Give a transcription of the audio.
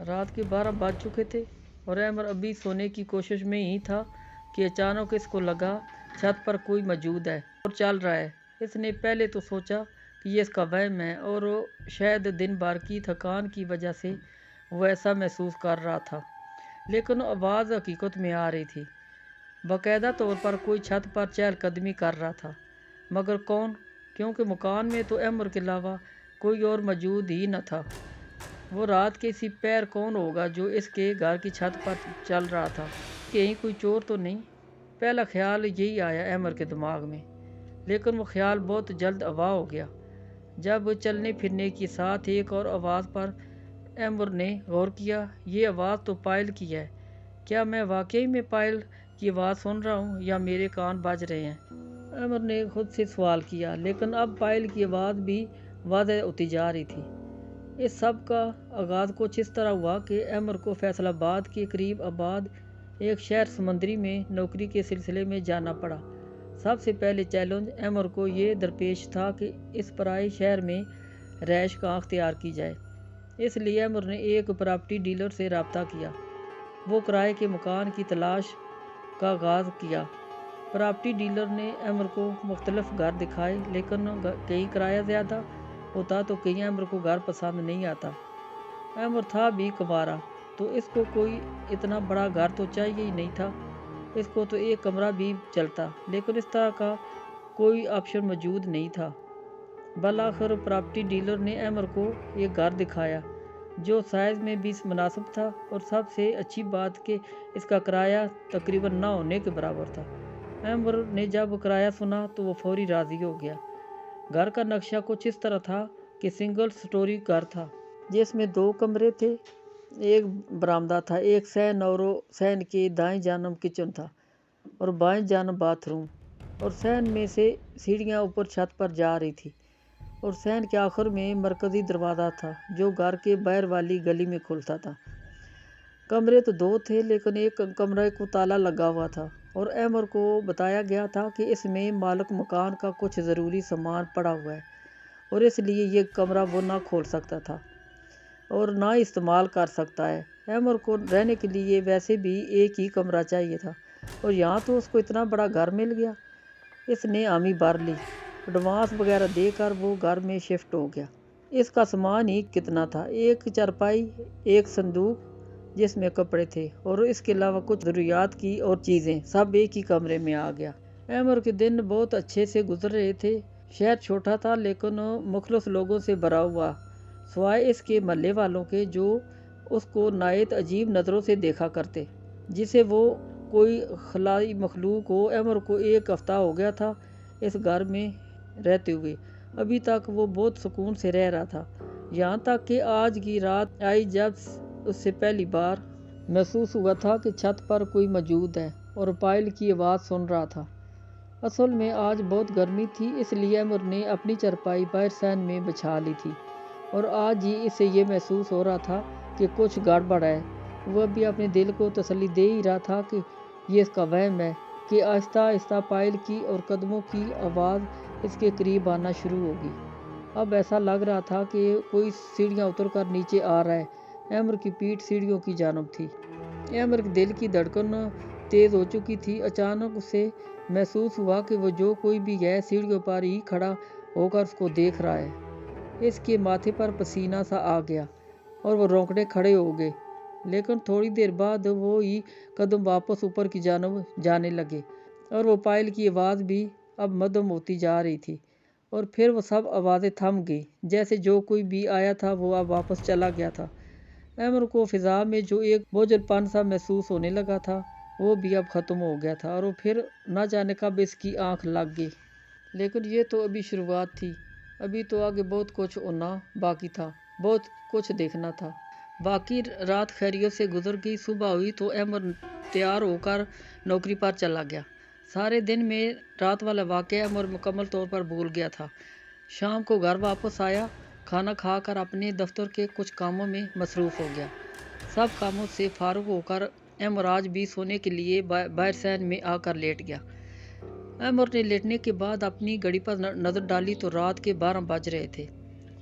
رات کے 12 بج چکے تھے اور احمد ابھی سونے کی کوشش میں ہی تھا کہ اچانک اس کو لگا چھت پر کوئی موجود ہے اور چل رہا ہے۔ اس نے پہلے تو سوچا کہ یہ اس کا وہم ہے اور شاید دن بھر کی تھکان کی وجہ سے وہ ایسا محسوس کر رہا تھا، لیکن آواز حقیقت میں آ رہی تھی۔ باقاعدہ طور پر کوئی چھت پر چہل قدمی کر رہا تھا، مگر کون؟ کیونکہ مکان میں تو احمد کے علاوہ کوئی اور موجود ہی نہ تھا۔ وہ رات کے اسی پہر کون ہوگا جو اس کے گھر کی چھت پر چل رہا تھا؟ کہیں کوئی چور تو نہیں؟ پہلا خیال یہی آیا احمد کے دماغ میں، لیکن وہ خیال بہت جلد اغوا ہو گیا جب چلنے پھرنے کے ساتھ ایک اور آواز پر احمد نے غور کیا۔ یہ آواز تو پائل کی ہے۔ کیا میں واقعی میں پائل کی آواز سن رہا ہوں یا میرے کان بج رہے ہیں؟ احمد نے خود سے سوال کیا، لیکن اب پائل کی آواز بھی واضح ہوتی جا رہی تھی۔ اس سب کا آغاز کچھ اس طرح ہوا کہ احمد کو فیصل آباد کے قریب آباد ایک شہر سمندری میں نوکری کے سلسلے میں جانا پڑا۔ سب سے پہلے چیلنج احمد کو یہ درپیش تھا کہ اس پرائے شہر میں رہائش کہاں اختیار کی جائے۔ اس لیے احمد نے ایک پراپرٹی ڈیلر سے رابطہ کیا۔ وہ کرائے کے مکان کی تلاش کا آغاز کیا۔ پراپرٹی ڈیلر نے احمد کو مختلف گھر دکھائے، لیکن کہیں کرایہ زیادہ ہوتا تو کہیں احمد کو گھر پسند نہیں آتا۔ احمد تھا بھی کنوارا، تو اس کو کوئی اتنا بڑا گھر تو چاہیے ہی نہیں تھا۔ اس کو تو ایک کمرہ بھی چلتا، لیکن اس طرح کا کوئی آپشن موجود نہیں تھا۔ بالآخر پراپرٹی ڈیلر نے احمد کو ایک گھر دکھایا جو سائز میں بھی مناسب تھا، اور سب سے اچھی بات کہ اس کا کرایہ تقریباً نہ ہونے کے برابر تھا۔ احمد نے جب کرایہ سنا تو وہ فوری راضی ہو گیا۔ گھر کا نقشہ کچھ اس طرح تھا کہ سنگل سٹوری گھر تھا، جس میں 2 کمرے تھے، ایک برآمدہ تھا، ایک صحن، اور صحن کے دائیں جانب کچن تھا اور بائیں جانب باتھ روم، اور صحن میں سے سیڑھیاں اوپر چھت پر جا رہی تھی، اور صحن کے آخر میں مرکزی دروازہ تھا جو گھر کے باہر والی گلی میں کھلتا تھا۔ کمرے تو 2 تھے، لیکن ایک کمرے کو تالا لگا ہوا تھا اور احمد کو بتایا گیا تھا کہ اس میں مالک مکان کا کچھ ضروری سامان پڑا ہوا ہے اور اس لیے یہ کمرہ وہ نہ کھول سکتا تھا اور نہ استعمال کر سکتا ہے۔ احمد کو رہنے کے لیے ویسے بھی ایک ہی کمرہ چاہیے تھا، اور یہاں تو اس کو اتنا بڑا گھر مل گیا۔ اس نے حامی بھر لی، ایڈوانس وغیرہ دے کر وہ گھر میں شفٹ ہو گیا۔ اس کا سامان ہی کتنا تھا، ایک چارپائی، ایک صندوق جس میں کپڑے تھے، اور اس کے علاوہ کچھ ضروریات کی اور چیزیں، سب ایک ہی کمرے میں آ گیا۔ احمد کے دن بہت اچھے سے گزر رہے تھے۔ شہر چھوٹا تھا لیکن مخلص لوگوں سے بھرا ہوا، سوائے اس کے محلے والوں کے جو اس کو نہایت عجیب نظروں سے دیکھا کرتے، جسے وہ کوئی خلائی مخلوق ہو۔ احمد کو 1 ہفتہ ہو گیا تھا اس گھر میں رہتے ہوئے۔ ابھی تک وہ بہت سکون سے رہ رہا تھا، یہاں تک کہ آج کی رات آئی جب اس سے پہلی بار محسوس ہوا تھا کہ چھت پر کوئی موجود ہے اور پائل کی آواز سن رہا تھا۔ اصل میں آج بہت گرمی تھی، اس لیے احمد نے اپنی چارپائی باہر صحن میں بچھا لی تھی، اور آج ہی اسے یہ محسوس ہو رہا تھا کہ کچھ گڑبڑ ہے۔ وہ ابھی اپنے دل کو تسلی دے ہی رہا تھا کہ یہ اس کا وہم ہے کہ آہستہ آہستہ پائل کی اور قدموں کی آواز اس کے قریب آنا شروع ہوگی۔ اب ایسا لگ رہا تھا کہ کوئی سیڑھیاں اتر کر نیچے آ رہا ہے۔ احمد کی پیٹھ سیڑھیوں کی جانب تھی۔ احمد کے دل کی دھڑکن تیز ہو چکی تھی۔ اچانک اسے محسوس ہوا کہ وہ جو کوئی بھی ہے سیڑھیوں پر ہی کھڑا ہو کر اس کو دیکھ رہا ہے۔ اس کے ماتھے پر پسینہ سا آ گیا اور وہ رونگٹے کھڑے ہو گئے، لیکن تھوڑی دیر بعد وہی قدم واپس اوپر کی جانب جانے لگے، اور وہ پائل کی آواز بھی اب مدھم ہوتی جا رہی تھی، اور پھر وہ سب آوازیں تھم گئی، جیسے جو کوئی بھی آیا تھا وہ اب واپس چلا گیا تھا۔ احمد کو فضا میں جو ایک بوجھل پن سا محسوس ہونے لگا تھا وہ بھی اب ختم ہو گیا تھا، اور پھر نہ جانے کب اس کی آنکھ لگ گئی۔ لیکن یہ تو ابھی شروعات تھی، ابھی تو آگے بہت کچھ ہونا باقی تھا، بہت کچھ دیکھنا تھا۔ باقی رات خیریت سے گزر گئی۔ صبح ہوئی تو احمد تیار ہو کر نوکری پر چلا گیا۔ سارے دن میں رات والا واقعہ احمد مکمل طور پر بھول گیا تھا۔ شام کو گھر واپس آیا، کھانا کھا کر اپنے دفتر کے کچھ کاموں میں مصروف ہو گیا۔ سب کاموں سے فارغ ہو کر احمد آج بھی سونے کے لیے باہر صحن میں آ کر لیٹ گیا۔ احمد نے لیٹنے کے بعد اپنی گھڑی پر نظر ڈالی تو رات کے 12 بج رہے تھے۔